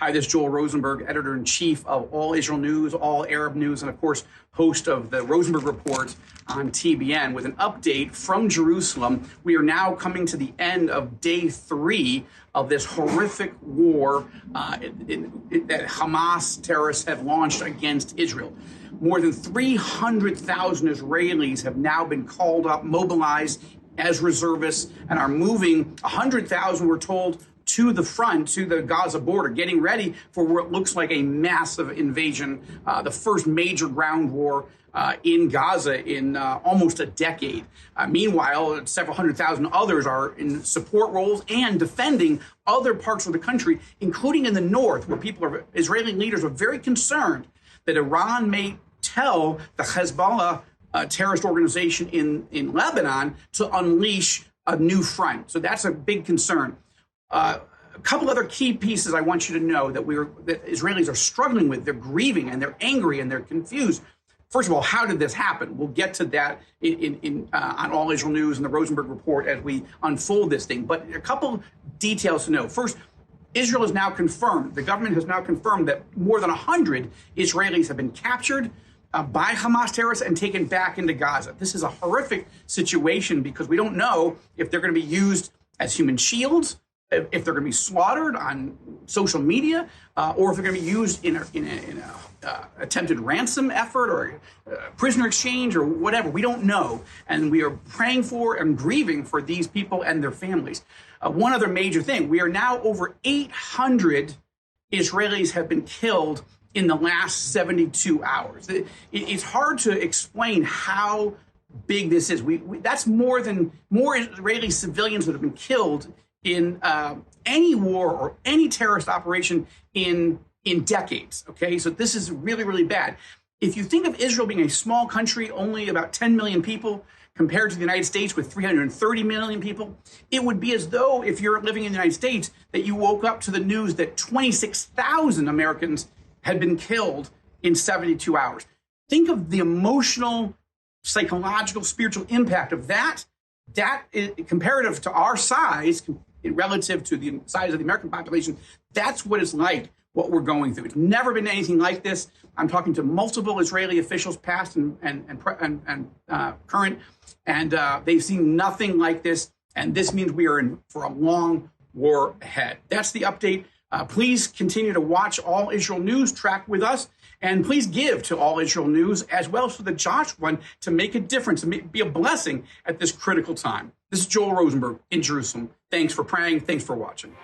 Hi, this is Joel Rosenberg, editor-in-chief of All Israel News, All Arab News, and of course, host of the Rosenberg Report on TBN with an update from Jerusalem. We are now coming to the end of day 3 of this horrific war that Hamas terrorists have launched against Israel. More than 300,000 Israelis have now been called up, mobilized as reservists, and are moving 100,000, we're told, to the front, to the Gaza border, getting ready for what looks like a massive invasion, the first major ground war in Gaza in almost a decade. Meanwhile, several 100,000 others are in support roles and defending other parts of the country, including in the north, where Israeli leaders are very concerned that Iran may tell the Hezbollah terrorist organization in Lebanon to unleash a new front. So that's a big concern. A couple other key pieces I want you to know that Israelis are struggling with. They're grieving and they're angry and they're confused. First of all, how did this happen? We'll get to that on All Israel News and the Rosenberg Report as we unfold this thing. But a couple details to know. First, Israel has now confirmed, the government has now confirmed that more than 100 Israelis have been captured by Hamas terrorists and taken back into Gaza. This is a horrific situation because we don't know if they're going to be used as human shields, if they're going to be slaughtered on social media, or if they're going to be used in an attempted ransom effort or prisoner exchange or whatever. We don't know. And we are praying for and grieving for these people and their families. One other major thing, we are now over 800 Israelis have been killed in the last 72 hours. It's hard to explain how big this is. That's more Israeli civilians that have been killed in any war or any terrorist operation in decades. Okay, so this is really, really bad. If you think of Israel being a small country, only about 10 million people, compared to the United States with 330 million people, it would be as though if you're living in the United States that you woke up to the news that 26,000 Americans had been killed in 72 hours. Think of the emotional, psychological, spiritual impact of that. That is comparative to our size, relative to the size of the American population. That's what it's like, what we're going through. It's never been anything like this. I'm talking to multiple Israeli officials, past and current, and they've seen nothing like this. And this means we are in for a long war ahead. That's the update. Please continue to watch All Israel News, track with us, and please give to All Israel News as well as to the Josh One to make a difference and be a blessing at this critical time. This is Joel Rosenberg in Jerusalem. Thanks for praying. Thanks for watching.